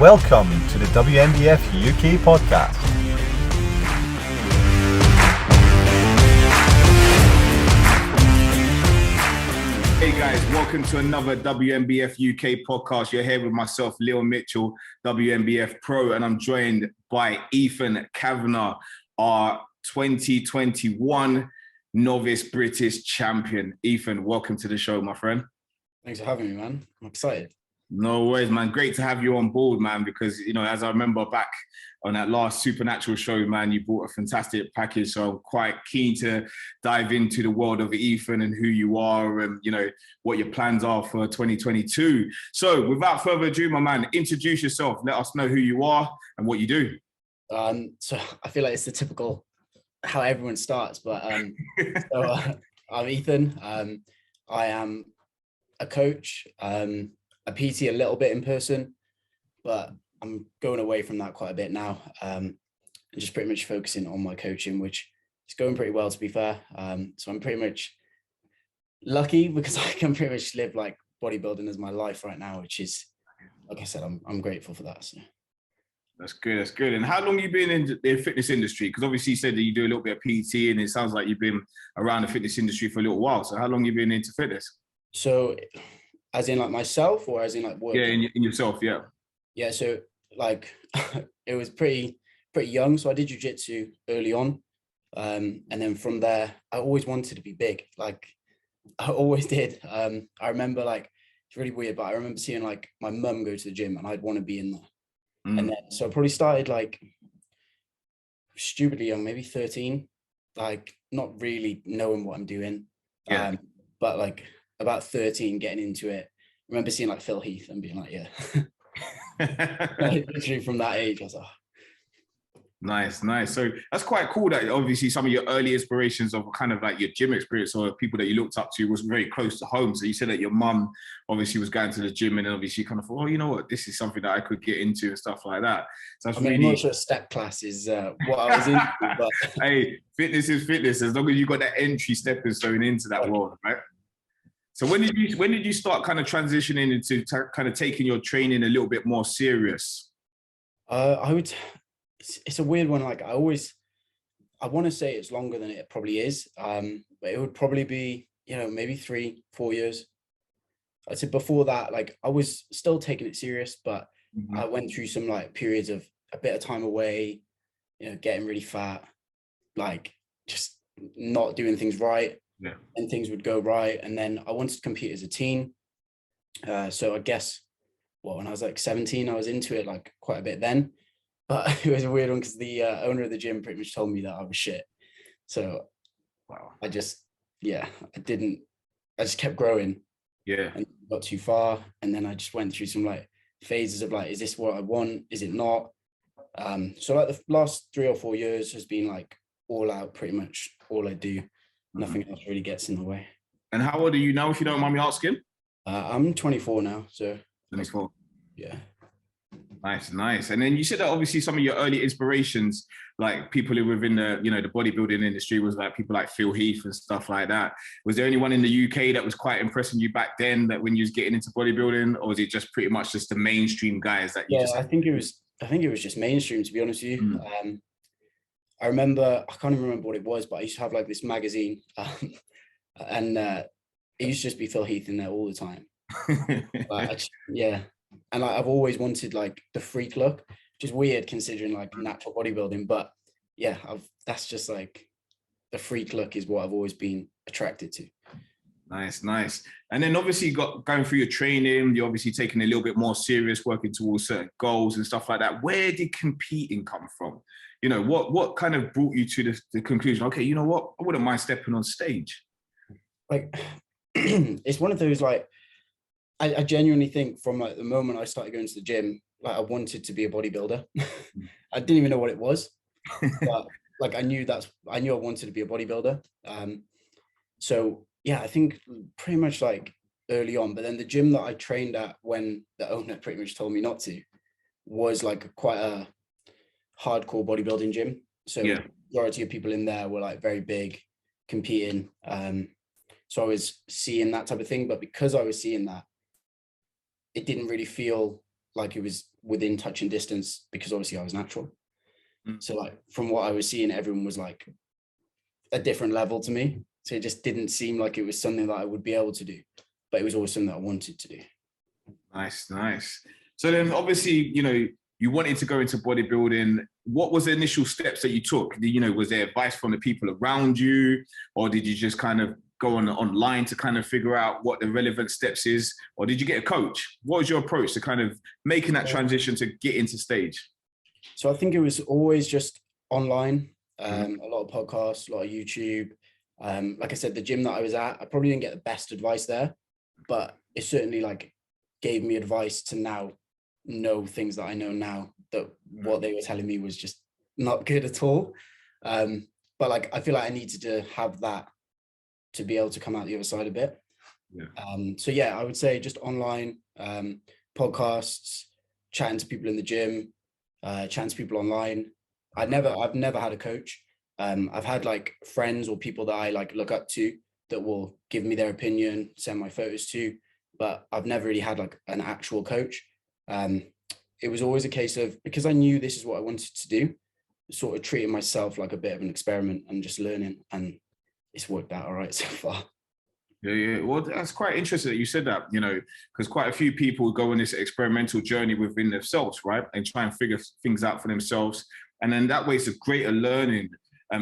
Welcome to the WNBF UK podcast. Hey guys, welcome to another WNBF UK podcast. You're here with myself, Leon Mitchell, WNBF Pro, and I'm joined by Ethan Cavanagh, our 2021 Novice British champion. Ethan, welcome to the show, my friend. Thanks for having me, man. I'm excited. No worries, man. Great to have you on board, man, because, you know, as I remember back on that last Supernatural show, man, you brought a fantastic package. So I'm quite keen to dive into the world of Ethan and who you are and, you know, what your plans are for 2022. So without further ado, my man, introduce yourself. Let us know who you are and what you do. So I feel like it's the typical how everyone starts, but I'm Ethan. I am a coach, a PT a little bit in person, but I'm going away from that quite a bit now, and just pretty much focusing on my coaching, which is going pretty well, to be fair. So I'm pretty much lucky because I can pretty much live like bodybuilding as my life right now, which is, like I said, I'm grateful for that. So. That's good. That's good. And how long have you been in the fitness industry? Because obviously you said that you do a little bit of PT, and it sounds like you've been around the fitness industry for a little while. So how long have you been into fitness? So, as in like myself, or as in like work? Yeah, in yourself. Yeah. Yeah. So like it was pretty young. So I did jiu-jitsu early on, and then from there, I always wanted to be big. Like I always did. I remember like it's really weird, but I remember seeing like my mum go to the gym, and I'd want to be in there. And then, so I probably started like stupidly young, maybe 13, like not really knowing what I'm doing. Yeah. But like about 13, getting into it. I remember seeing like Phil Heath and being like, yeah. Like, literally from that age, I was like, Nice. So that's quite cool that obviously some of your early inspirations of kind of like your gym experience or people that you looked up to was very close to home. So you said that your mum obviously was going to the gym and obviously kind of thought, oh, you know what, this is something that I could get into and stuff like that. So that's I'm not sure step class is what I was into, but hey, fitness is fitness as long as you got that entry stepping stone into that world, right? So when did you start kind of transitioning into kind of taking your training a little bit more serious? It's a weird one. Like I want to say it's longer than it probably is. But it would probably be, you know, maybe 3-4 years. I'd say before that, like I was still taking it serious, but I went through some like periods of a bit of time away, you know, getting really fat, like just not doing things right. Yeah. And things would go right. And then I wanted to compete as a teen. So I guess, when I was like 17, I was into it like quite a bit then. But it was a weird one because the owner of the gym pretty much told me that I was shit. So Wow. I just kept growing. Yeah. And got too far. And then I just went through some like phases of like, is this what I want? Is it not? So like the last 3 or 4 years has been like all out, pretty much all I do. Nothing else really gets in the way. And how old are you now, if you don't mind me asking? I'm 24 now. So 24. Yeah. Nice. And then you said that obviously some of your early inspirations, like people who were within the, you know, the bodybuilding industry was like people like Phil Heath and stuff like that. Was there anyone in the UK that was quite impressing you back then that when you was getting into bodybuilding, or was it just pretty much just the mainstream guys that you I think it was just mainstream, to be honest with you. I remember, I can't even remember what it was, but I used to have like this magazine and it used to just be Phil Heath in there all the time. And like, I've always wanted like the freak look, which is weird considering like natural bodybuilding, but yeah, that's just like the freak look is what I've always been attracted to. Nice. And then obviously going through your training, you're obviously taking a little bit more serious, working towards certain goals and stuff like that. Where did competing come from? You know, what kind of brought you to the conclusion, okay, you know what, I wouldn't mind stepping on stage? Like, it's one of those like, I genuinely think from like the moment I started going to the gym, like I wanted to be a bodybuilder. I didn't even know what it was, but like I knew I wanted to be a bodybuilder. So yeah, I think pretty much like early on, but then the gym that I trained at when the owner pretty much told me not to was like quite a hardcore bodybuilding gym. So the majority of people in there were like very big, competing. So I was seeing that type of thing, but because I was seeing that, it didn't really feel like it was within touching distance because obviously I was natural. Mm. So like from what I was seeing, everyone was like a different level to me. So it just didn't seem like it was something that I would be able to do, but it was always something that I wanted to do. Nice, nice. So then obviously, you know, you wanted to go into bodybuilding. What was the initial steps that you took? You know, was there advice from the people around you, or did you just kind of go online to kind of figure out what the relevant steps is, or did you get a coach? What was your approach to kind of making that transition to get into stage? So I think it was always just online, a lot of podcasts, a lot of YouTube. Like I said, the gym that I was at, I probably didn't get the best advice there, but it certainly like gave me advice to now know things that I know now, that what they were telling me was just not good at all. But like, I feel like I needed to have that to be able to come out the other side a bit. Yeah. So yeah, I would say just online, podcasts, chatting to people in the gym, chatting to people online. I've never had a coach. I've had like friends or people that I like look up to that will give me their opinion, send my photos to, but I've never really had like an actual coach. It was always a case of, because I knew this is what I wanted to do, sort of treating myself like a bit of an experiment and just learning, and it's worked out all right so far. Yeah. Well, that's quite interesting that you said that, you know, because quite a few people go on this experimental journey within themselves, right? And try and figure things out for themselves. And then that way it's a greater learning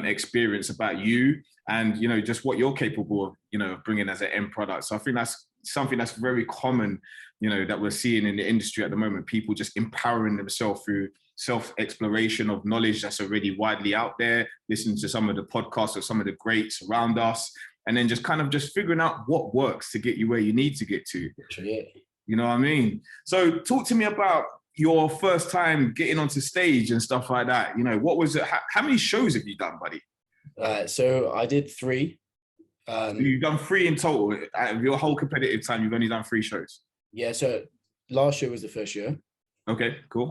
experience about you and, you know, just what you're capable of, you know, bringing as an end product. So I think that's something that's very common, you know, that we're seeing in the industry at the moment, people just empowering themselves through self-exploration of knowledge that's already widely out there, listening to some of the podcasts of some of the greats around us, and then just kind of just figuring out what works to get you where you need to get to. You know what I mean? So talk to me about your first time getting onto stage and stuff like that. You know, what was it? How many shows have you done, buddy? So I did 3. So you've done 3 in total. Out of your whole competitive time, you've only done 3 shows. Yeah, so last year was the first year. Okay, cool.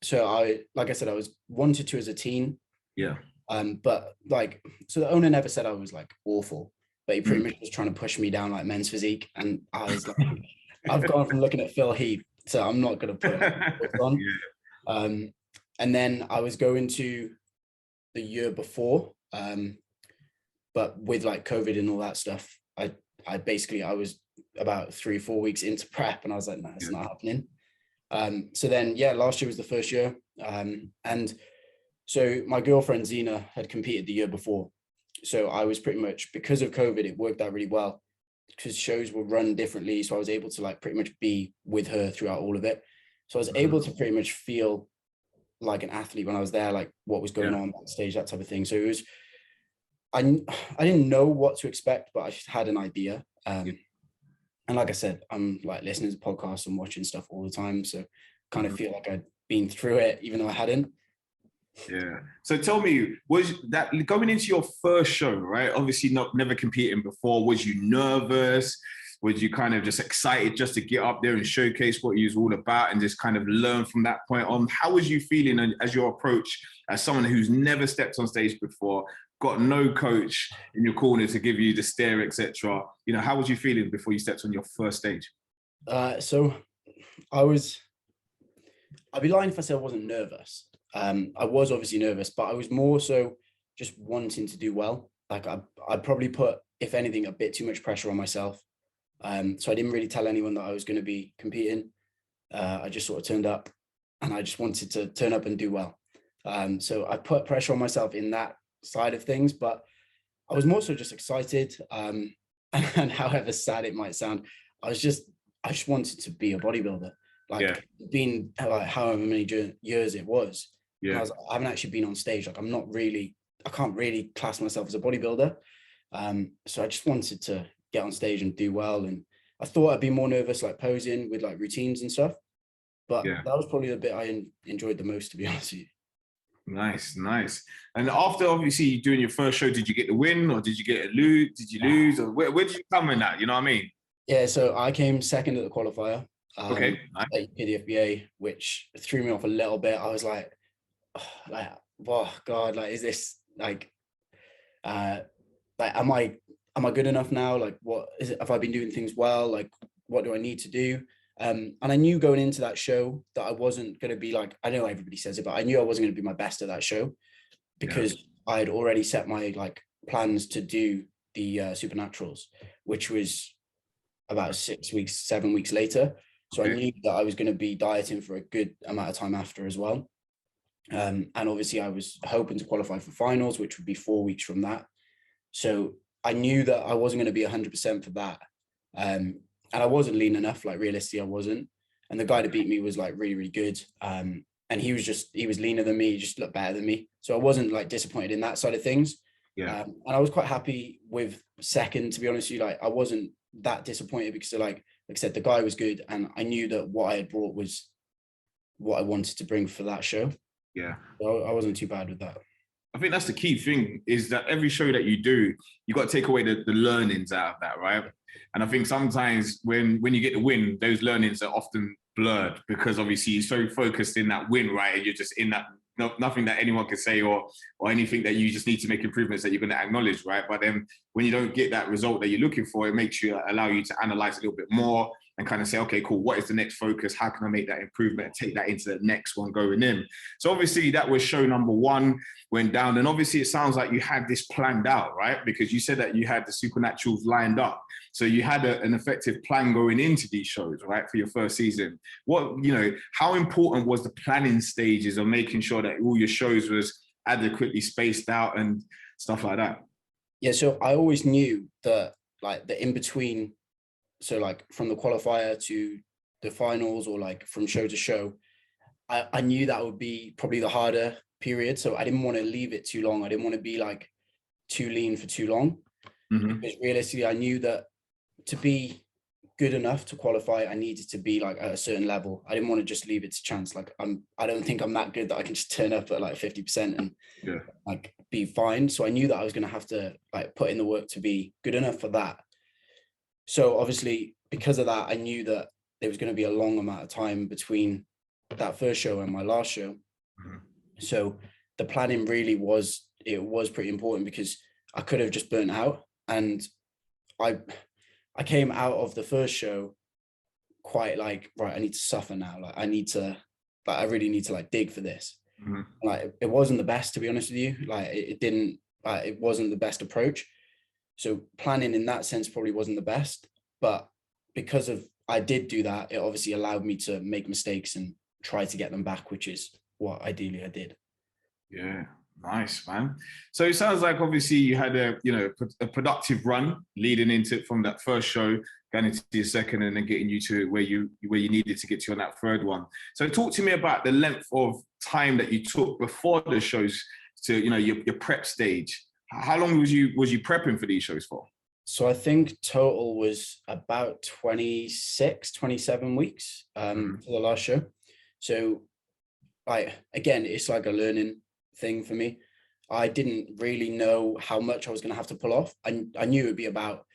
So like I said, I was wanted to as a teen. Yeah. But like, so the owner never said I was like awful, but he pretty much was trying to push me down like men's physique. And I was like, I've gone from looking at Phil Heath, so I'm not going to put it on. Yeah. And then I was going to the year before, but with like COVID and all that stuff, I was about 3-4 weeks into prep and I was like, no, it's not happening. So then, yeah, last year was the first year. And so my girlfriend Zena had competed the year before. So I was pretty much, because of COVID, it worked out really well because shows were run differently. So I was able to like pretty much be with her throughout all of it. So I was able to pretty much feel like an athlete when I was there, like what was going on backstage, that type of thing. So it was, I didn't know what to expect, but I just had an idea. And like I said, I'm like listening to podcasts and watching stuff all the time. So kind of feel like I'd been through it, even though I hadn't. Yeah. So tell me, was that going into your first show, right? Obviously never competing before. Was you nervous? Was you kind of just excited just to get up there and showcase what you was all about and just kind of learn from that point on? How was you feeling as your approach as someone who's never stepped on stage before, got no coach in your corner to give you the stare, etc.? You know, how was you feeling before you stepped on your first stage? So I'd be lying if I said I wasn't nervous. I was obviously nervous, but I was more so just wanting to do well. Like I'd probably put, if anything, a bit too much pressure on myself. So I didn't really tell anyone that I was going to be competing. I just sort of turned up and I just wanted to turn up and do well. So I put pressure on myself in that side of things, but I was more so just excited. And however sad it might sound, I just wanted to be a bodybuilder. Like being like however many years it was. I haven't actually been on stage. Like I can't really class myself as a bodybuilder. So I just wanted to get on stage and do well. And I thought I'd be more nervous, like posing with like routines and stuff. But that was probably the bit I enjoyed the most, to be honest with you. Nice. And after obviously doing your first show, did you get the win or did you get a lose? Did you lose? Or where did you come in at? You know what I mean? Yeah, so I came second at the qualifier. Okay. Nice. At the FBA, which threw me off a little bit. I was like, oh God, like, is this like am I good enough now? Like, what is it? Have I been doing things well? Like, what do I need to do? And I knew going into that show that I wasn't going to be like, I know everybody says it, but I knew I wasn't going to be my best at that show because I had already set my like plans to do the Supernaturals, which was about 6 weeks, 7 weeks later. So I knew that I was going to be dieting for a good amount of time after as well. And obviously I was hoping to qualify for finals, which would be 4 weeks from that. So I knew that I wasn't going to be 100% for that. And I wasn't lean enough, like realistically I wasn't. And the guy that beat me was like really, really good. And he was leaner than me, he just looked better than me. So I wasn't like disappointed in that side of things. And I was quite happy with second, to be honest with you. Like I wasn't that disappointed because like I said, the guy was good and I knew that what I had brought was what I wanted to bring for that show. So I wasn't too bad with that. I think that's the key thing, is that every show that you do, you got to take away the learnings out of that, right? And I think sometimes when you get the win, those learnings are often blurred because obviously you're so focused in that win, right? And you're just in that, nothing that anyone can say or anything that you just need to make improvements that you're going to acknowledge, right? But then when you don't get that result that you're looking for, it makes you allow you to analyze a little bit more and kind of say, okay, cool, what is the next focus? How can I make that improvement and take that into the next one going in? So obviously that was show number one, went down. And obviously it sounds like you had this planned out, right? Because you said that you had the Supernaturals lined up. So you had an effective plan going into these shows, right? For your first season. How important was the planning stages of making sure that all your shows was adequately spaced out and stuff like that? Yeah, so I always knew that like the in-between, so like from the qualifier to the finals or like from show to show, I knew that would be probably the harder period. So I didn't want to leave it too long. I didn't want to be like too lean for too long. Because realistically, I knew that to be good enough to qualify, I needed to be like at a certain level. I didn't want to just leave it to chance. Like I don't think I'm that good that I can just turn up at like 50% and like be fine. So I knew that I was going to have to like put in the work to be good enough for that. So obviously because of that, I knew that there was going to be a long amount of time between that first show and my last show. So the planning really was pretty important because I could have just burnt out. And I came out of the first show quite like, right, I need to suffer now. Like I really need to like dig for this. Like it wasn't the best, to be honest with you. Like it wasn't the best approach. So planning in that sense probably wasn't the best, but because I did do that, it obviously allowed me to make mistakes and try to get them back, which is what ideally I did. Yeah, nice, man. So it sounds like obviously you had a productive run leading into from that first show, going into your second, and then getting you to where you needed to get to on that third one. So talk to me about the length of time that you took before the shows to your prep stage. How long was you prepping for these shows for? So I think total was about 26, 27 weeks for the last show. So again, it's like a learning thing for me. I didn't really know how much I was going to have to pull off. I knew it would be about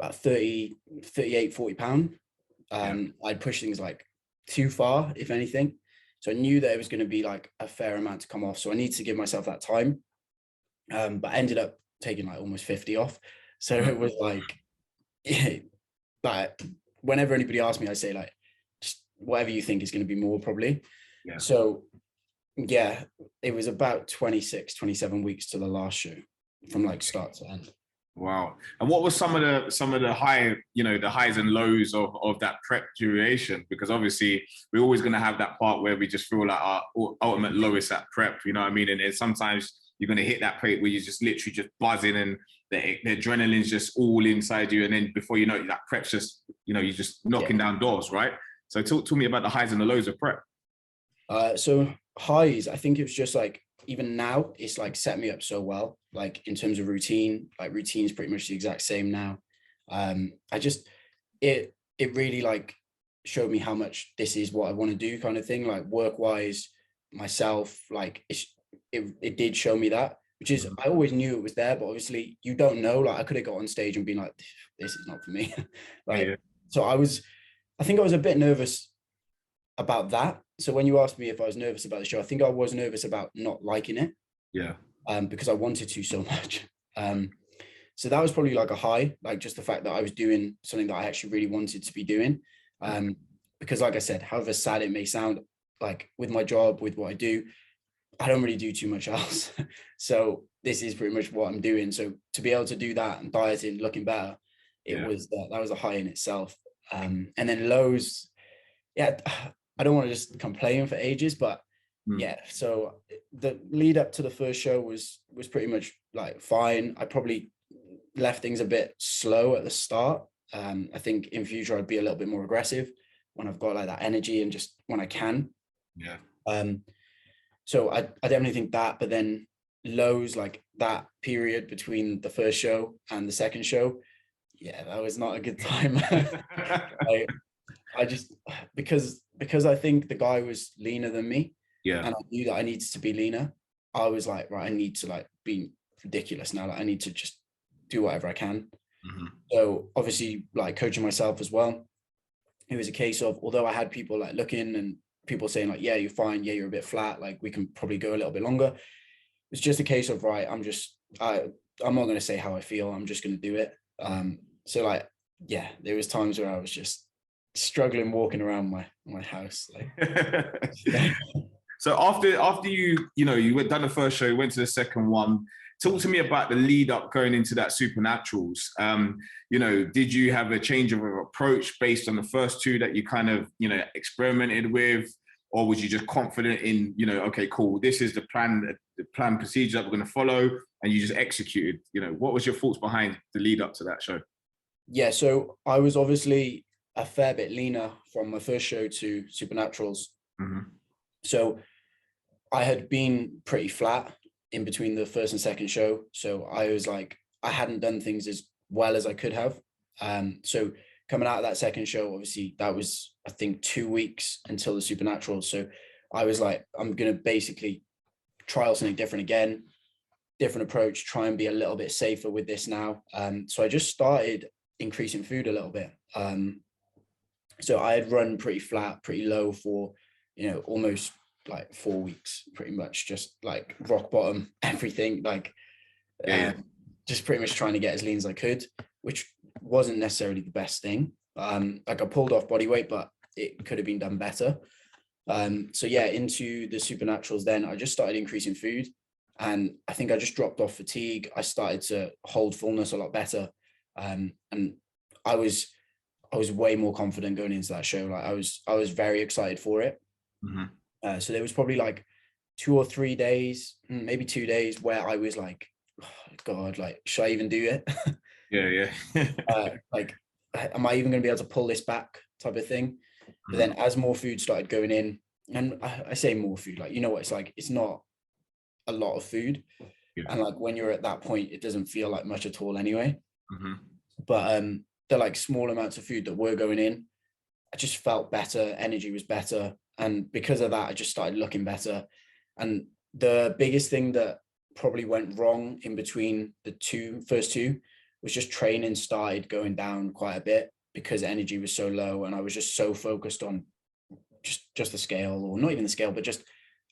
30, 38, 40 pounds. I'd push things like too far, if anything. So I knew that it was going to be like a fair amount to come off. So I need to give myself that time. But I ended up taking like almost 50 off. So it was like, but whenever anybody asks me, I say like, just whatever you think is going to be more probably. So yeah, it was about 26, 27 weeks to the last show from like start to end. Wow. And what was some of the high, the highs and lows of that prep duration? Because obviously we're always going to have that part where we just feel like our ultimate lowest at prep, you know what I mean? And then sometimes you're going to hit that point where you're just literally just buzzing and the adrenaline's just all inside you. And then before you know it, that prep's just, you're just knocking down doors, right? So talk to me about the highs and the lows of prep. So highs, I think it was just like, even now it's like set me up so well, like in terms of routine, like routine's pretty much the exact same now. It really like showed me how much this is what I want to do kind of thing, like work wise, myself, like it did show me that, which is, I always knew it was there, but obviously you don't know, like I could have got on stage and been like, this is not for me. So I think I was a bit nervous about that. So when you asked me if I was nervous about the show, I think I was nervous about not liking it. Because I wanted to so much. So that was probably like a high, like just the fact that I was doing something that I actually really wanted to be doing. because like I said, however sad it may sound, like with my job, with what I do, I don't really do too much else. So this is pretty much what I'm doing. So to be able to do that and dieting, looking better, it was that was a high in itself. And then lows, yeah, I don't want to just complain for ages, but yeah. So the lead up to the first show was pretty much like fine. I probably left things a bit slow at the start. I think in future I'd be a little bit more aggressive when I've got like that energy and just when I can. Yeah. So I definitely think that, but then lows, like that period between the first show and the second show, yeah, that was not a good time. I just because I think the guy was leaner than me, yeah, and I knew that I needed to be leaner. I was like, right, I need to like be ridiculous now. Like I need to just do whatever I can. So obviously, like coaching myself as well, it was a case of, although I had people like looking and people saying like, yeah, you're fine, yeah, you're a bit flat, like we can probably go a little bit longer. It's just a case of, right, I'm not going to say how I feel, I'm just going to do it. So like, yeah, there was times where I was just struggling walking around my house. Like, yeah. So after you went done the first show, you went to the second one. Talk to me about the lead up going into that Supernaturals. Did you have a change of approach based on the first two that you kind of, experimented with? Or was you just confident in, okay, cool, this is the plan procedure that we're going to follow, and you just executed? What was your thoughts behind the lead up to that show? Yeah, so I was obviously a fair bit leaner from my first show to Supernaturals. So I had been pretty flat in between the first and second show. So I was like, I hadn't done things as well as I could have. So coming out of that second show, obviously that was, I think, 2 weeks until the Supernaturals. So I was like, I'm going to basically trial something different again, different approach, try and be a little bit safer with this now. So I just started increasing food a little bit. So I had run pretty flat, pretty low for, almost like 4 weeks, pretty much just like rock bottom, everything, like just pretty much trying to get as lean as I could, which wasn't necessarily the best thing. Like I pulled off body weight, but it could have been done better. So yeah, into the Supernaturals, then I just started increasing food, and I think I just dropped off fatigue. I started to hold fullness a lot better. And I was way more confident going into that show. Like I was very excited for it. So there was probably like 2 or 3 days, maybe 2 days, where I was like, oh, God, like, should I even do it? Like, am I even going to be able to pull this back type of thing? But then as more food started going in, and I say more food, like, what it's like, it's not a lot of food. And like when you're at that point, it doesn't feel like much at all anyway. But the like small amounts of food that were going in, I just felt better, energy was better. And because of that, I just started looking better. And the biggest thing that probably went wrong in between the first two was just training started going down quite a bit because energy was so low. And I was just so focused on just the scale, or not even the scale, but just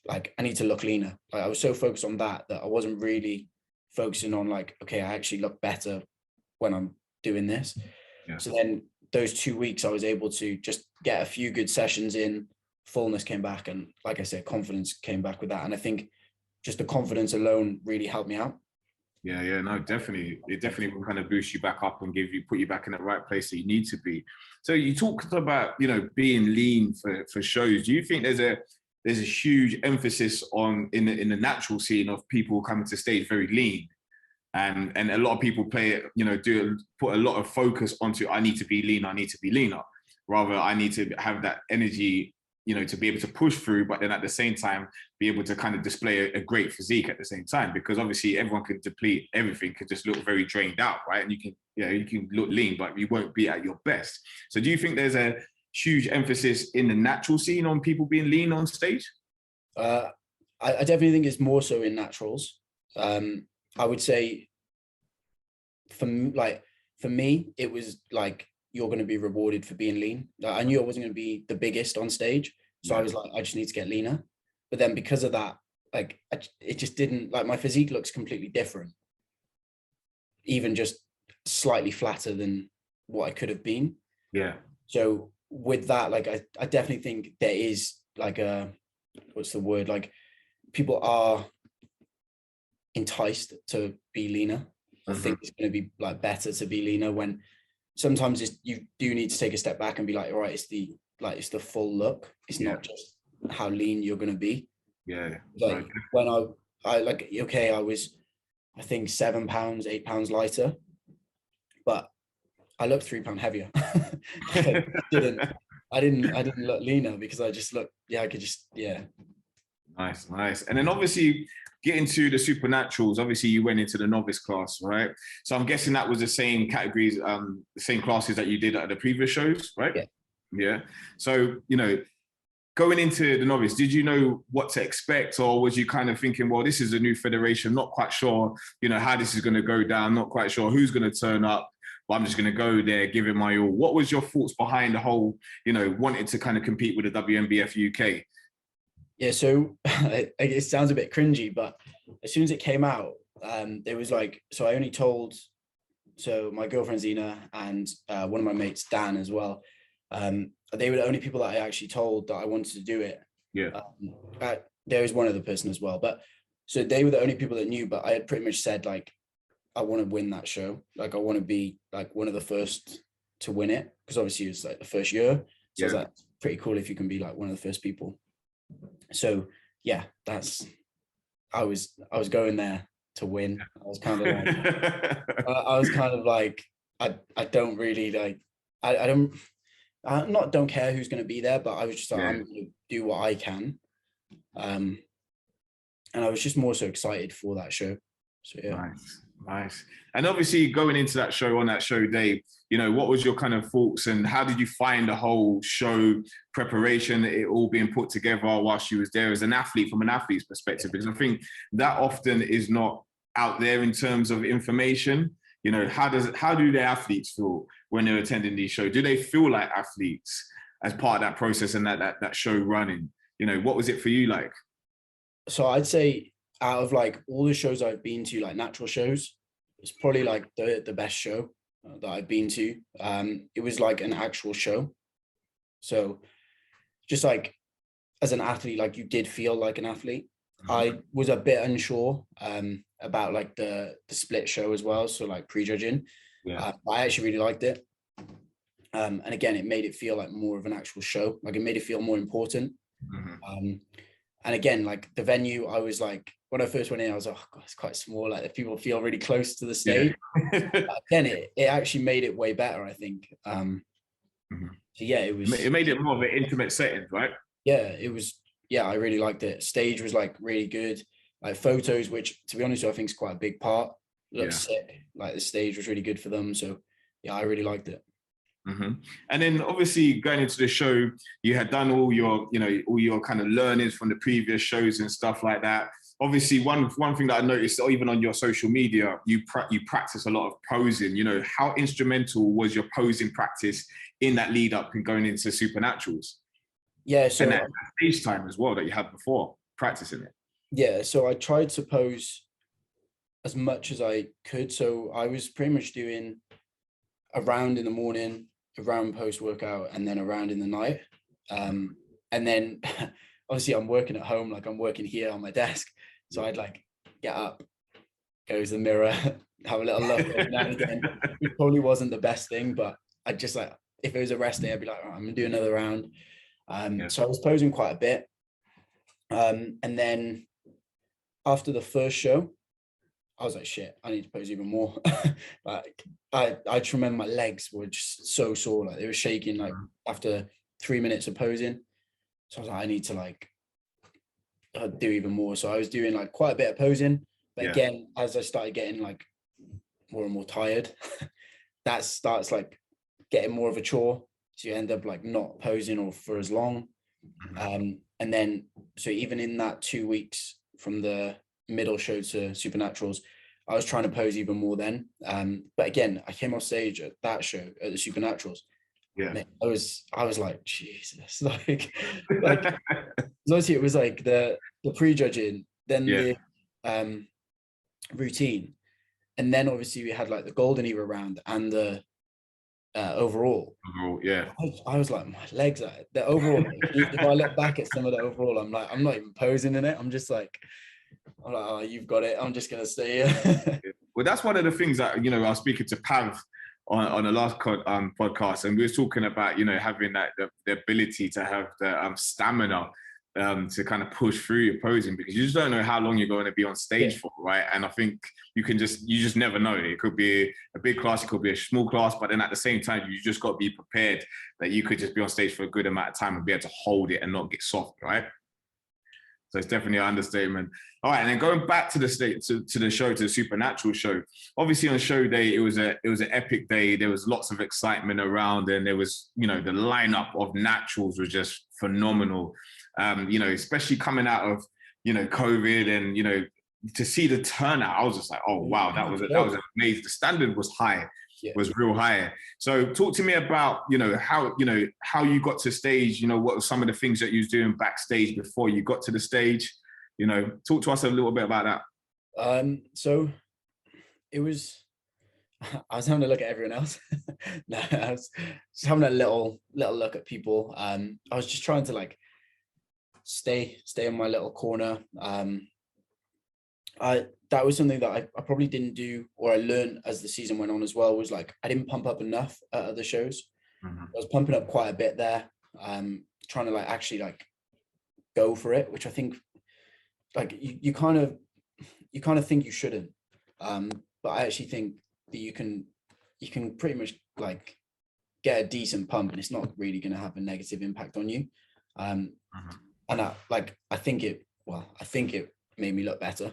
like, I need to look leaner. Like I was so focused on that I wasn't really focusing on like, okay, I actually look better when I'm doing this. So then those 2 weeks, I was able to just get a few good sessions in, fullness came back, and like I said, confidence came back with that. And I think just the confidence alone really helped me out. No, definitely. It definitely will kind of boost you back up and put you back in the right place that you need to be. So you talked about, being lean for shows. Do you think there's a huge emphasis on in the natural scene of people coming to stage very lean? And a lot of people put a lot of focus onto, I need to be lean, I need to be leaner. Rather, I need to have that energy, to be able to push through, but then at the same time, be able to kind of display a great physique at the same time, because obviously everyone can deplete everything, could just look very drained out, right? And you can look lean, but you won't be at your best. So do you think there's a huge emphasis in the natural scene on people being lean on stage? I definitely think it's more so in naturals. I would say for me, it was like, you're going to be rewarded for being lean. I knew I wasn't going to be the biggest on stage. So I was like, I just need to get leaner. But then because of that, like, it just didn't, like, my physique looks completely different. Even just slightly flatter than what I could have been. Yeah. So with that, like I definitely think there is like a, what's the word, like people are enticed to be leaner. I think it's going to be like better to be leaner, when sometimes you do need to take a step back and be like, all right, it's the full look. It's not just how lean you're going to be. Yeah. Like right. when I like, okay, I was, I think 7 pounds, 8 pounds lighter, but I looked 3 pounds heavier. I didn't look leaner because I just looked, I could just, Nice, nice. And then obviously getting to the supernaturals, obviously you went into the novice class, right? So I'm guessing that was the same categories, the same classes that you did at the previous shows, right? Yeah. Yeah. So, going into the novice, did you know what to expect, or was you kind of thinking, well, this is a new federation, not quite sure, how this is going to go down, not quite sure who's going to turn up, but I'm just going to go there, give it my all. What was your thoughts behind the whole, wanting to kind of compete with the WNBF UK? Yeah, so it sounds a bit cringy, but as soon as it came out, it was like, so I only told, so my girlfriend Zena and one of my mates Dan as well, they were the only people that I actually told that I wanted to do it. Yeah. There was one other person as well, but so they were the only people that knew. But I had pretty much said, like, I want to win that show. Like, I want to be like one of the first to win it, because obviously it's like the first year. So I was like, pretty cool if you can be like one of the first people. So yeah, I was going there to win. I was kind of like, I don't really like, I don't care who's going to be there, but I was just like, I'm going to do what I can. And I was just more so excited for that show. So yeah. Nice. And obviously going into that show, on that show day, what was your kind of thoughts, and how did you find the whole show preparation, it all being put together whilst you was there as an athlete, from an athlete's perspective? Because I think that often is not out there in terms of information. How do the athletes feel when they're attending these shows? Do they feel like athletes as part of that process and that show running? What was it for you like? So I'd say out of like all the shows I've been to, like natural shows, it's probably like the best show that I've been to. It was like an actual show. So just like as an athlete, like you did feel like an athlete. I was a bit unsure about like the split show as well. So like prejudging, I actually really liked it. And again, it made it feel like more of an actual show. Like it made it feel more important. And again, like the venue, I was like, when I first went in, I was like, oh God, it's quite small. Like people feel really close to the stage. Again, it actually made it way better, I think. So yeah, it made it more of an intimate setting, right? Yeah, it was. Yeah, I really liked it. Stage was like really good. Like photos, which to be honest, I think is quite a big part. Looked sick. Like the stage was really good for them. So yeah, I really liked it. And then obviously going into the show, you had done all your kind of learnings from the previous shows and stuff like that. Obviously, one thing that I noticed, even on your social media, you practice a lot of posing. How instrumental was your posing practice in that lead up and going into supernaturals? Yeah, so and that stage time as well that you had before practicing it. Yeah, so I tried to pose as much as I could. So I was pretty much doing a round in the morning, a round post workout, and then a round in the night. And then obviously I'm working at home, like I'm working here on my desk. So I'd like get up, go to the mirror, have a little look every now and again. It probably wasn't the best thing, but I just like, if it was a rest day, I'd be like, oh, I'm gonna do another round. So I was posing quite a bit. And then after the first show, I was like, shit, I need to pose even more. Like I just remember my legs were just so sore, like they were shaking like after 3 minutes of posing. So I was like, I need to like do even more. So I was doing like quite a bit of posing, but again, as I started getting like more and more tired, that starts like getting more of a chore. So you end up like not posing or for as long. And then, so even in that 2 weeks from the middle show to Supernaturals, I was trying to pose even more then. But again, I came off stage at that show at the Supernaturals. Yeah, I was like, Jesus, like obviously it was like the prejudging, then the routine, and then obviously we had like the golden era round and the overall. Overall, yeah. I was like, my legs are the overall. If I look back at some of the overall, I'm like, I'm not even posing in it. I'm like, oh, you've got it. I'm just gonna stay here. Well, that's one of the things that, you know, I was speaking to Pav on the last podcast, and we were talking about, you know, having that the ability to have the stamina to kind of push through your posing, because you just don't know how long you're going to be on stage for, right? And I think you just never know. It could be a big class, it could be a small class, but then at the same time, you just got to be prepared that you could just be on stage for a good amount of time and be able to hold it and not get soft, right? So it's definitely an understatement. All right, and then going back to the show, to the Supernatural show. Obviously, on show day, it was an epic day. There was lots of excitement around, and there was, you know, the lineup of naturals was just phenomenal. You know, especially coming out of, you know, COVID, and, you know, to see the turnout, I was just like, oh wow, that was amazing. The standard was high. Was real high. So talk to me about, you know, how you got to stage, you know, what were some of the things that you was doing backstage before you got to the stage, you know, talk to us a little bit about that. So it was, I was having a look at everyone else. No, I was just having a little look at people. I was just trying to like stay in my little corner. That was something that I probably didn't do, or I learned as the season went on as well, was like, I didn't pump up enough at other shows. I was pumping up quite a bit there, trying to like actually like go for it, which I think like you kind of think you shouldn't. But I actually think that you can pretty much like get a decent pump and it's not really going to have a negative impact on you. And I think it made me look better.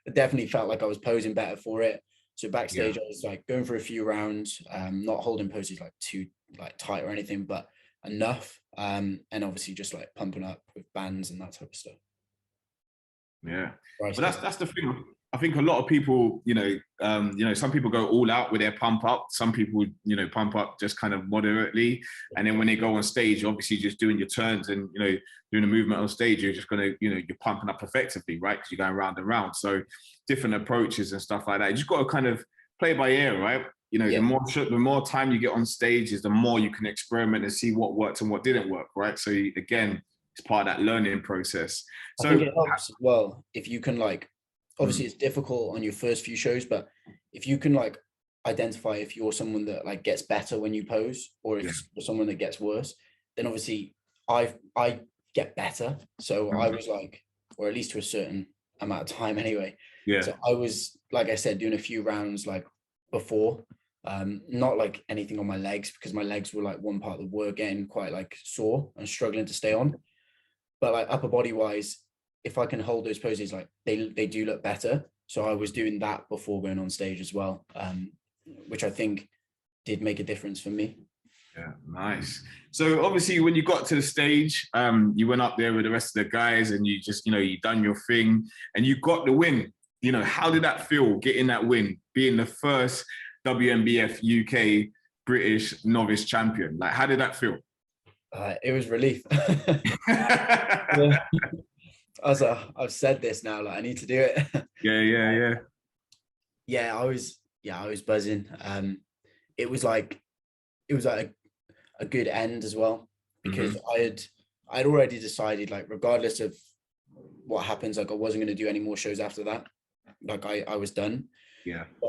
It definitely felt like I was posing better for it. So backstage, I was like going for a few rounds, not holding poses like too like tight or anything, but enough. And obviously just like pumping up with bands and that type of stuff. Yeah, but that's the thing. I think a lot of people, you know, some people go all out with their pump up. Some people, you know, pump up just kind of moderately, and then when they go on stage, obviously just doing your turns and, you know, doing a movement on stage, you're just gonna, you know, you're pumping up effectively, right? Because you're going round and round. So different approaches and stuff like that. You just got to kind of play by ear, right? You know, the more time you get on stage, is the more you can experiment and see what worked and what didn't work, right? So again, it's part of that learning process. So I think it helps as well if you can like, obviously it's difficult on your first few shows, but if you can like identify if you're someone that like gets better when you pose, or if you're someone that gets worse, then obviously I get better. So I was like, or at least to a certain amount of time anyway. So I was, like I said, doing a few rounds like before, not like anything on my legs, because my legs were like one part of the work, getting quite like sore and struggling to stay on. But like upper body wise, if I can hold those poses, like they do look better. So I was doing that before going on stage as well, which I think did make a difference for me. Yeah, nice. So obviously when you got to the stage, you went up there with the rest of the guys and you just, you know, you done your thing and you got the win. You know, how did that feel, getting that win, being the first WNBF UK British novice champion? Like, how did that feel? It was relief. I've said this now, like I need to do it. Yeah, I was buzzing. It was like a good end as well, because I'd already decided, like, regardless of what happens, like I wasn't going to do any more shows after that. Like I was done. But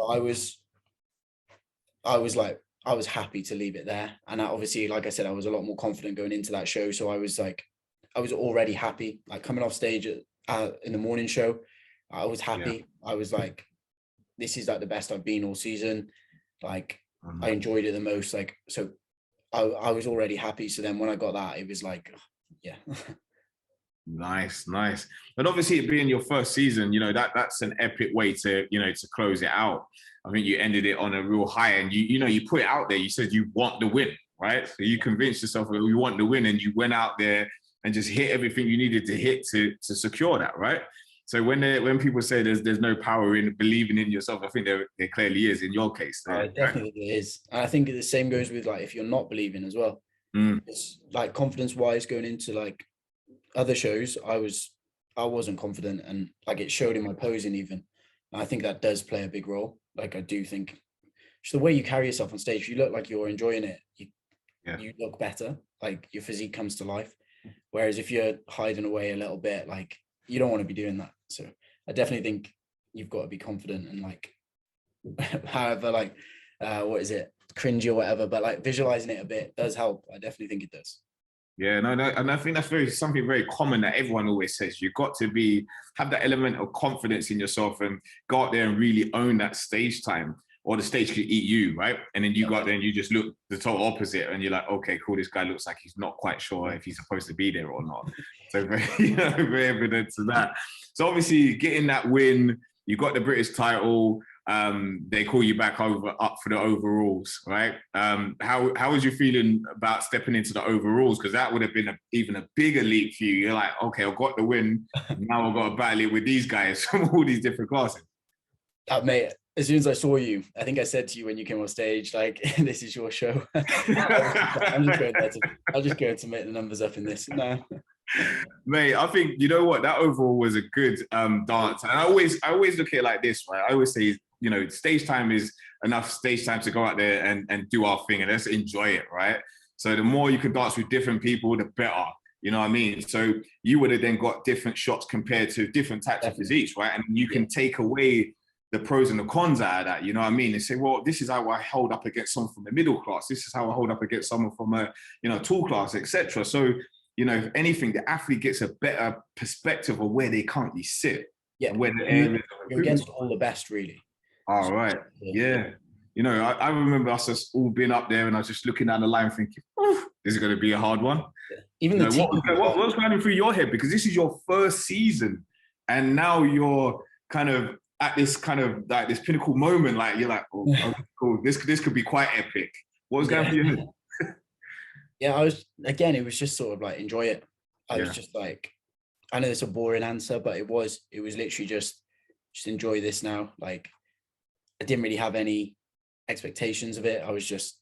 I was happy to leave it there. And obviously, like I said, I was a lot more confident going into that show. So I was already happy, like coming off stage in the morning show. I was happy. I was like, this is like the best I've been all season. Like I enjoyed it the most. Like, so I was already happy. So then when I got that, it was like, yeah. Nice. And obviously it being your first season, you know, that's an epic way to, you know, to close it out. I think you ended it on a real high, and you know, you put it out there. You said you want the win, right? So you convinced yourself that you want the win, and you went out there and just hit everything you needed to hit to secure that, right? So when people say there's no power in believing in yourself, I think there clearly is in your case. It definitely is. And I think the same goes with like if you're not believing as well. It's like confidence wise going into like other shows, I wasn't confident, and like it showed in my posing even. And I think that does play a big role. Like I do think just the way you carry yourself on stage. If you look like you're enjoying it, Yeah. you look better, like your physique comes to life. Whereas if you're hiding away a little bit, like you don't want to be doing that. So I definitely think you've got to be confident and like, however, like, what is it, cringy or whatever, but like visualizing it a bit does help. I definitely think it does. Yeah, no, and I think that's something very common that everyone always says. You've got to have that element of confidence in yourself and go out there and really own that stage time, or the stage could eat you, right? And then you go out there and you just look the total opposite, and you're like, okay, cool, this guy looks like he's not quite sure if he's supposed to be there or not. So very, very evident to that. So obviously getting that win, you got the British title. They call you back up for the overalls, right? How was you feeling about stepping into the overalls? Because that would have been even a bigger leap for you. You're like, okay, I've got the win. Now I've got to battle it with these guys from all these different classes. Mate, as soon as I saw you, I think I said to you when you came on stage, like, this is your show. I'm just going to make the numbers up in this. No. Mate, I think, you know what, that overall was a good dance. And I always look at it like this, right? I always say, you know, stage time is enough stage time to go out there and do our thing and let's enjoy it, right? So the more you can dance with different people, the better. You know what I mean? So you would have then got different shots compared to different types of physiques, right? And you can take away the pros and the cons out of that, you know what I mean? And say, well, this is how I hold up against someone from the middle class. This is how I hold up against someone from a, you know, tall class, etc. So, you know, if anything, the athlete gets a better perspective of where they currently sit. Yeah, where you're against all the best, really. All right, yeah. You know, I remember us just all being up there, and I was just looking down the line, thinking, "Oh, this is going to be a hard one." Yeah. Even the team. What was running through your head? Because this is your first season, and now you're kind of at this kind of like this pinnacle moment. Like you're like, "Oh, cool. This could be quite epic." What was going through your head? Yeah, it was just sort of like enjoy it. I was just like, I know it's a boring answer, but it was literally just enjoy this now. Like I didn't really have any expectations of it. I was just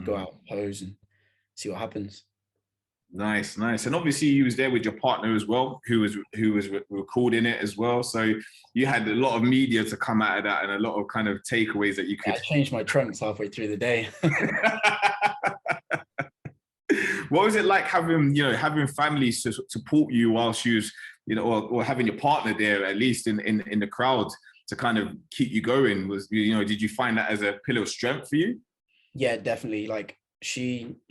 go out, pose and see what happens. Nice. And obviously you was there with your partner as well, who was recording it as well. So you had a lot of media to come out of that and a lot of kind of takeaways that you could. I changed my trunks halfway through the day. What was it like having families to support you whilst you was, you know, or having your partner there at least in the crowd to kind of keep you going? Was, you know, did you find that as a pillar of strength for you? Yeah, definitely. Like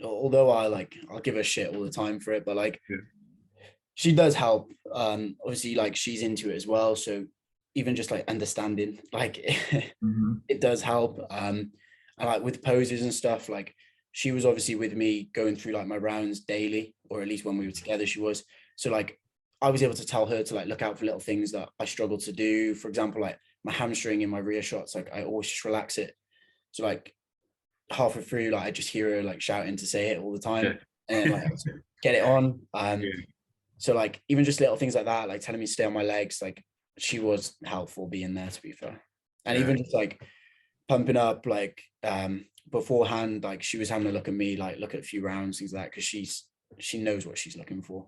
although I'll give her shit all the time for it, but like she does help. Obviously like she's into it as well. So even just like understanding, like it does help. And like with poses and stuff, like she was obviously with me going through like my rounds daily, or at least when we were together, she was. So like I was able to tell her to like look out for little things that I struggled to do. For example, like my hamstring in my rear shots, like I always just relax it. So like halfway through, like I just hear her like shouting to say it all the time and like get it on. So like even just little things like that, like telling me to stay on my legs, like she was helpful being there, to be fair. And even just like pumping up, like beforehand, like she was having a look at me, like look at a few rounds, things like that, because she knows what she's looking for.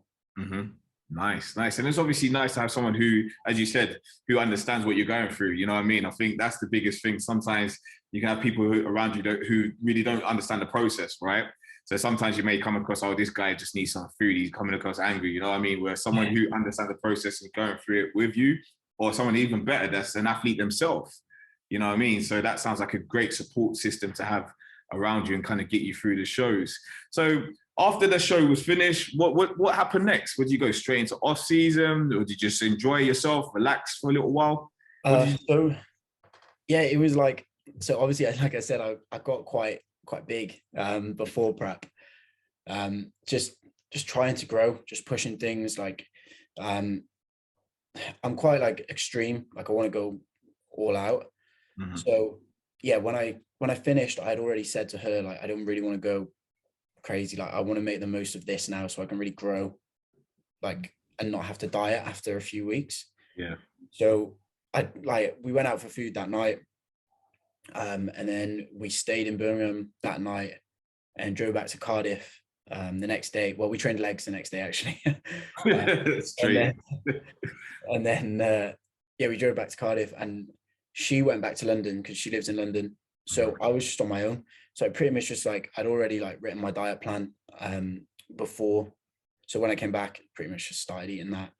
Nice. And it's obviously nice to have someone who, as you said, who understands what you're going through. You know what I mean? I think that's the biggest thing. Sometimes you can have people around you who really don't understand the process, right? So sometimes you may come across, oh, this guy just needs some food. He's coming across angry. You know what I mean? Where someone who understands the process is going through it with you, or someone even better, that's an athlete themselves. You know what I mean? So that sounds like a great support system to have around you and kind of get you through the shows. So after the show was finished, what happened next? Would you go straight into off season, or did you just enjoy yourself, relax for a little while? So yeah, it was like, so obviously, like I said, I got quite big before prep. Just trying to grow, just pushing things. Like I'm quite like extreme. Like I want to go all out. So yeah, when I finished, I had already said to her, like, I don't really want to go crazy. Like I want to make the most of this now so I can really grow, like, and not have to diet after a few weeks. Yeah. So we went out for food that night. And then we stayed in Birmingham that night and drove back to Cardiff the next day. Well, we trained legs the next day, actually. And then we drove back to Cardiff, and she went back to London because she lives in London. So I was just on my own. So I pretty much just like, I'd already like written my diet plan before. So when I came back, pretty much just started eating that.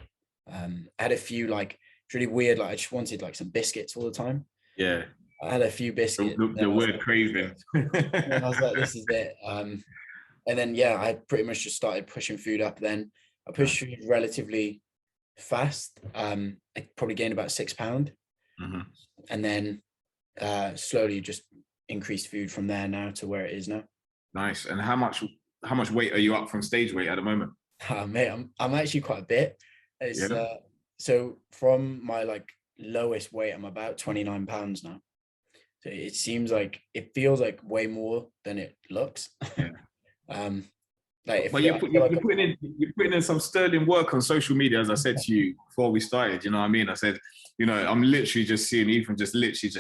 I had a few like, it's really weird. Like I just wanted like some biscuits all the time. Yeah. I had a few biscuits. The word craving. And I was like, this is it. And then, yeah, I pretty much just started pushing food up then. I pushed food relatively fast. I probably gained about 6 pounds. And then slowly just increased food from there now to where it is now. Nice. And how much weight are you up from stage weight at the moment? Mate, I'm actually quite a bit. It's so from my like lowest weight, I'm about 29 pounds now. So it seems like, it feels like way more than it looks. Yeah. Like, but you're putting in some sterling work on social media, as I said to you before we started. You know what I mean? I said, you know, I'm literally just seeing Ethan just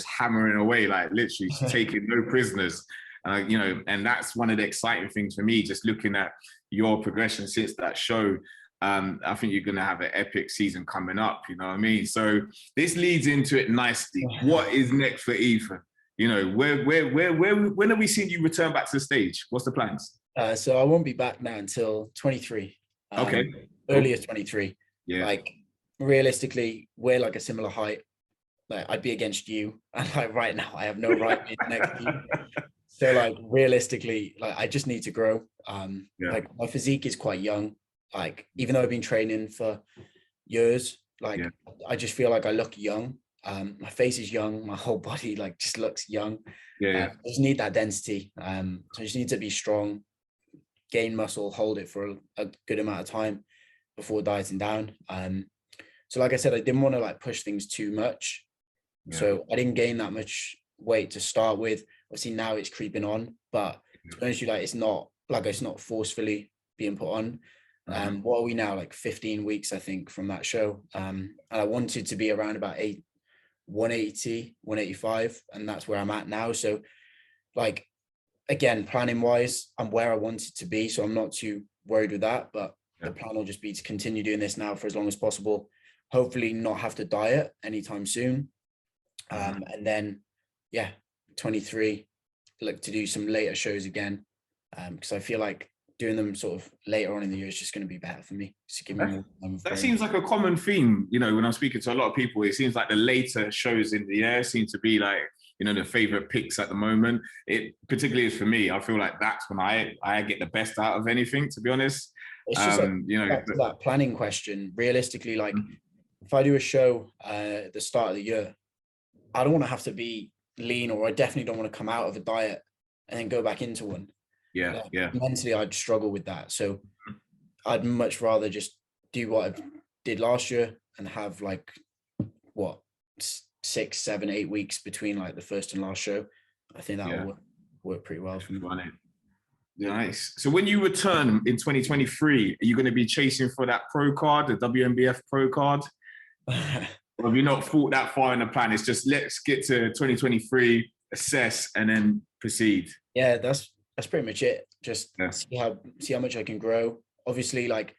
hammering away, like literally taking no prisoners. You know, and that's one of the exciting things for me, just looking at your progression since that show. I think you're going to have an epic season coming up. You know what I mean? So this leads into it nicely. What is next for Ethan? You know, when are we seeing you return back to the stage? What's the plans? So I won't be back now until 23. Okay. Earliest 23. Yeah. Like realistically, we're like a similar height. Like I'd be against you, and like right now, I have no right being next to you. So like realistically, like I just need to grow. Like my physique is quite young. Like even though I've been training for years, like I just feel like I look young. My face is young, my whole body like just looks young. I just need that density. So I just need to be strong, gain muscle, hold it for a good amount of time before dieting down. So like I said, I didn't want to like push things too much. So I didn't gain that much weight to start with. Obviously now it's creeping on, but to be honest with you, like it's not forcefully being put on. What are we now, like 15 weeks I think from that show, and I wanted to be around about 180 185, and that's where I'm at now. So like again, planning wise, I'm where I wanted to be, so I'm not too worried with that. But the plan will just be to continue doing this now for as long as possible, hopefully not have to diet anytime soon. And then 23, look to do some later shows again, because I feel like doing them sort of later on in the year is just going to be better for me. Just give me more time. That seems like a common theme, you know, when I'm speaking to a lot of people. It seems like the later shows in the year seem to be like, you know, the favorite picks at the moment. It particularly is for me. I feel like that's when I get the best out of anything, to be honest. It's just like, you know, back to that planning question. Realistically, like if I do a show at the start of the year, I don't want to have to be lean, or I definitely don't want to come out of a diet and then go back into one. Mentally, I'd struggle with that. So I'd much rather just do what I did last year and have like 6, 7, 8 weeks between like the first and last show. I think that will work pretty well for me. Nice. So when you return in 2023, are you going to be chasing for that pro card, the WNBF pro card? Or have you not thought that far in the plan? It's just let's get to 2023, assess, and then proceed. Yeah, that's pretty much it. Just see how much I can grow. Obviously, like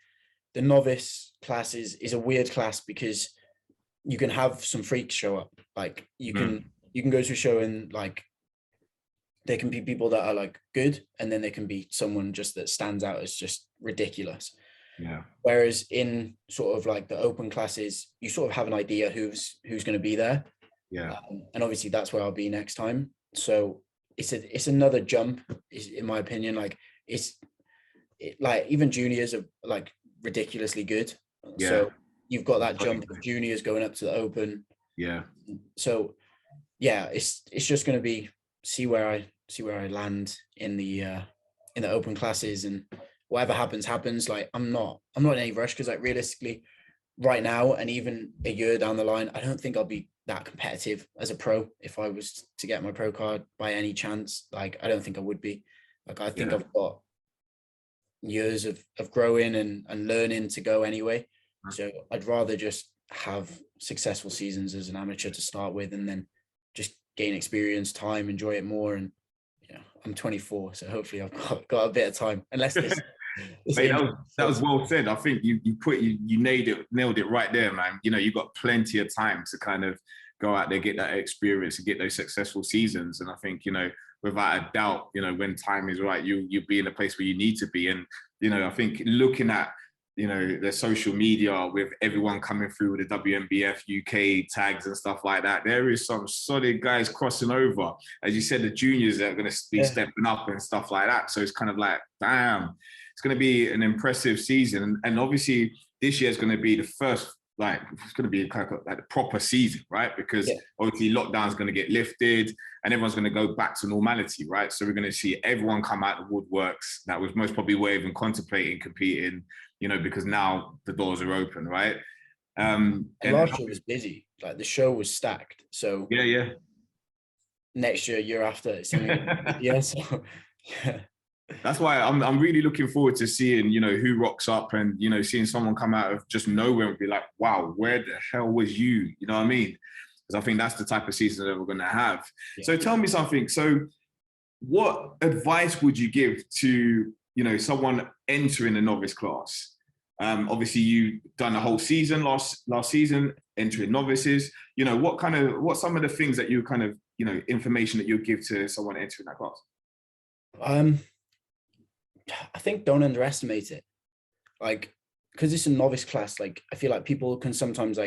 the novice class is a weird class because you can have some freaks show up. Like you can go to a show and like there can be people that are like good, and then there can be someone just that stands out as just ridiculous. Whereas in sort of like the open classes, you sort of have an idea who's going to be there. And obviously that's where I'll be next time. So it's another jump, in my opinion. Like like even juniors are like ridiculously good. So you've got that jump of juniors going up to the open. So it's just going to be see where I land in the open classes, and whatever happens. Like I'm not in any rush, because like realistically right now and even a year down the line, I don't think I'll be that competitive as a pro if I was to get my pro card by any chance. Like I don't think I would be. Like I think I've got years of growing and learning to go anyway. So I'd rather just have successful seasons as an amateur to start with, and then just gain experience, time, enjoy it more. And I'm 24, so hopefully I've got a bit of time, unless this Mate, that was well said. I think you nailed it right there, man. You know, you've got plenty of time to kind of go out there, get that experience and get those successful seasons. And I think, without a doubt, when time is right, you'll be in a place where you need to be. And, I think looking at, the social media with everyone coming through with the WNBF UK tags and stuff like that, there is some solid guys crossing over. As you said, the juniors that are going to be stepping up and stuff like that. So it's kind of like, damn, it's going to be an impressive season. And obviously this year is going to be the first, it's going to be like a proper season, right? Because obviously lockdown is going to get lifted and everyone's going to go back to normality, right? So we're going to see everyone come out of the woodworks that was most probably were even contemplating competing, because now the doors are open, right? And last year was busy. Like the show was stacked. So next year after, it's so yeah. That's why I'm really looking forward to seeing, who rocks up and, seeing someone come out of just nowhere and be like, wow, where the hell was you? You know what I mean? Because I think that's the type of season that we're going to have. Yeah. So tell me something. So what advice would you give to, someone entering a novice class? Obviously you done a whole season last season, entering novices, what some of the things that you kind of, information that you give to someone entering that class? I think don't underestimate it. Because it's a novice class, I feel like people can sometimes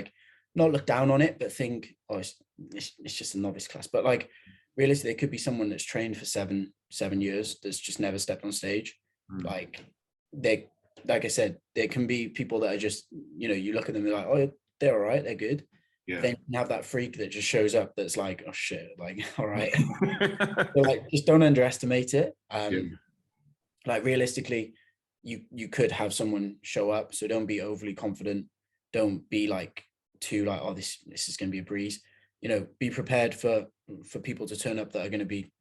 not look down on it, but think, oh, it's just a novice class. But realistically, it could be someone that's trained for seven years that's just never stepped on stage. Like I said, there can be people that are just, you look at them, they're like, oh, they're all right, they're good. Yeah. Then you have that freak that just shows up that's like, oh shit, all right. So just don't underestimate it. Realistically, you could have someone show up, so don't be overly confident. Don't be too oh, this is going to be a breeze. Be prepared for people to turn up that are going to be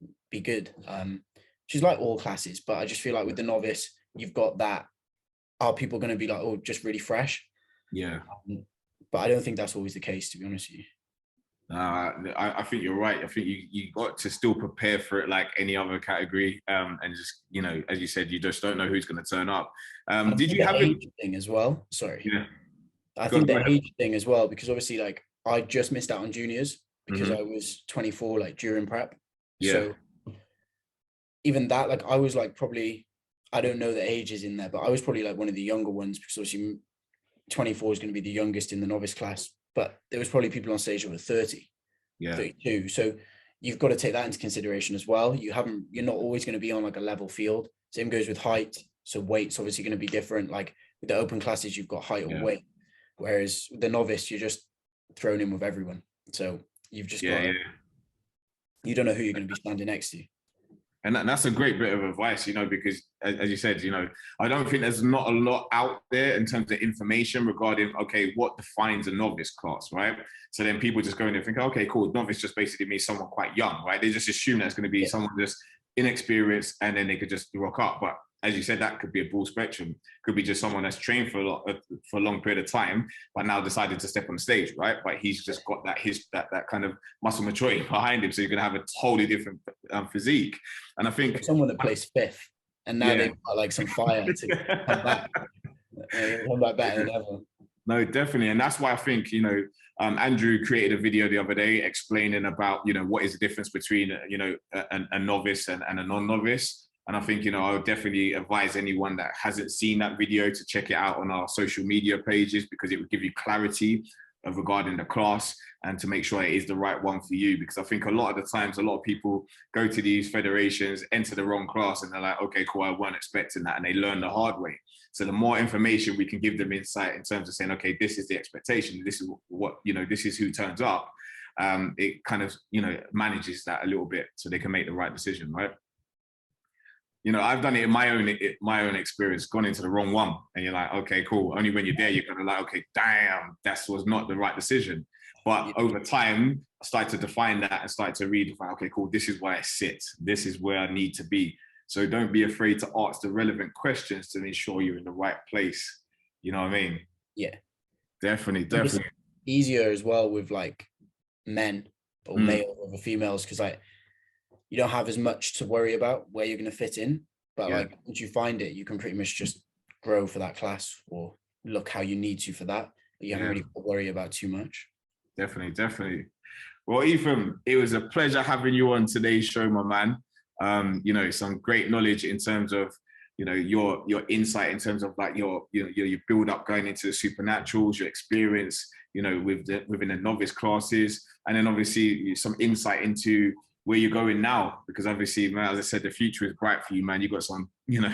good. Which is like all classes, but I just feel like with the novice, you've got that. Are people going to be oh, just really fresh? Yeah. But I don't think that's always the case, to be honest with you. I think you're right. I think you got to still prepare for it like any other category, and just as you said, you just don't know who's going to turn up. Did you have age thing as well? Sorry. Yeah. I think the age thing as well, because obviously I just missed out on juniors because I was 24 during prep. Yeah. So even that I was probably, I don't know the ages in there, but I was probably one of the younger ones, because obviously 24 is going to be the youngest in the novice class. But there was probably people on stage who were 30, 32. So you've got to take that into consideration as well. You're not always going to be on a level field. Same goes with height. So weight's obviously going to be different. With the open classes, you've got height or weight. Whereas with the novice, you're just thrown in with everyone. So you've just got, you don't know who you're going to be standing next to. And that's a great bit of advice, because as you said, I don't think there's not a lot out there in terms of information regarding, okay, what defines a novice class, right? So then people just go in and think, okay, cool, novice just basically means someone quite young, right? They just assume that's going to be someone just inexperienced and then they could just rock up. But as you said, that could be a broad spectrum. Could be just someone that's trained for a long period of time, but now decided to step on stage, right? But he's just got that kind of muscle maturity behind him, so you're gonna have a totally different physique. And I think someone that plays fifth, and now they've got some fire to come back. Come back better than ever. No, definitely, and that's why I think Andrew created a video the other day explaining about what is the difference between a novice and a non-novice. And I think, I would definitely advise anyone that hasn't seen that video to check it out on our social media pages, because it would give you clarity regarding the class and to make sure it is the right one for you. Because I think a lot of the times, a lot of people go to these federations, enter the wrong class, and they're like, okay, cool, I weren't expecting that. And they learn the hard way. So the more information we can give them insight in terms of saying, okay, this is the expectation, this is what, this is who turns up. It kind of, manages that a little bit so they can make the right decision, right? I've done it in my own experience, gone into the wrong one, and you're like, okay, cool. Only when you're there, you're kind of like, okay, damn, that was not the right decision. But over time, I started to define that and started to redefine, okay, cool, this is where I sit. This is where I need to be. So don't be afraid to ask the relevant questions to ensure you're in the right place. You know what I mean? Yeah. Definitely. It's easier as well with men or male over females, because you don't have as much to worry about where you're going to fit in, but once you find it, you can pretty much just grow for that class or look how you need to for that. But you haven't really got to worry about too much. Definitely. Well, Ethan, it was a pleasure having you on today's show, my man. Some great knowledge in terms of, your insight in terms of like your build up going into the supernaturals, your experience, within the novice classes, and then obviously some insight into where you're going now, because obviously, man, as I said, the future is bright for you, man. You got some, you're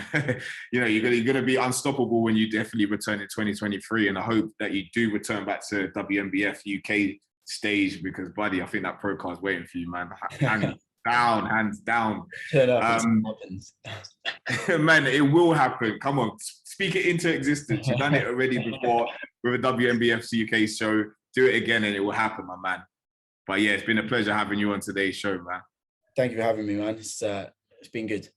gonna be unstoppable when you definitely return in 2023, and I hope that you do return back to WNBF UK stage, because, buddy, I think that pro card's waiting for you, man. Hands down. Turn up, happens. Man, it will happen. Come on, speak it into existence. You've done it already before with a WNBF UK show. Do it again, and it will happen, my man. But yeah, it's been a pleasure having you on today's show, man. Thank you for having me, man. It's been good.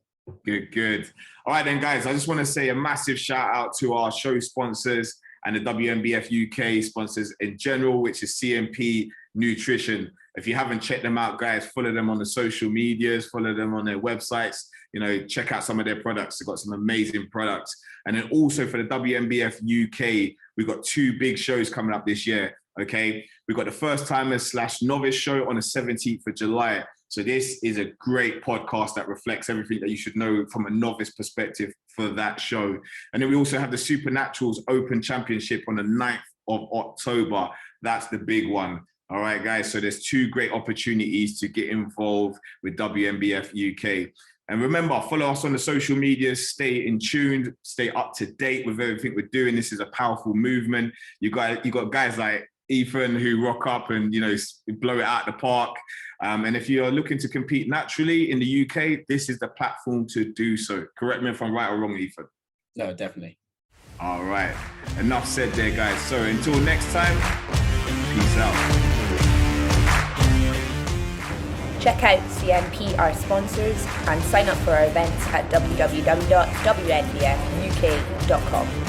Good. All right, then, guys, I just want to say a massive shout out to our show sponsors and the WNBF UK sponsors in general, which is CMP Nutrition. If you haven't checked them out, guys, follow them on the social medias, follow them on their websites, check out some of their products. They've got some amazing products. And then also for the WNBF UK, we've got 2 big shows coming up this year, okay? We've got the First Timers / Novice show on the 17th of July. So this is a great podcast that reflects everything that you should know from a novice perspective for that show. And then we also have the Supernaturals Open Championship on the 9th of October. That's the big one. All right, guys. So there's 2 great opportunities to get involved with WNBF UK. And remember, follow us on the social medias, stay in tune, stay up to date with everything we're doing. This is a powerful movement. You got guys like Ethan who rock up and, blow it out the park. And if you're looking to compete naturally in the UK, this is the platform to do so. Correct me if I'm right or wrong, Ethan. No, definitely. All right. Enough said there, guys. So until next time, peace out. Check out CMP, our sponsors, and sign up for our events at www.wnbfuk.com.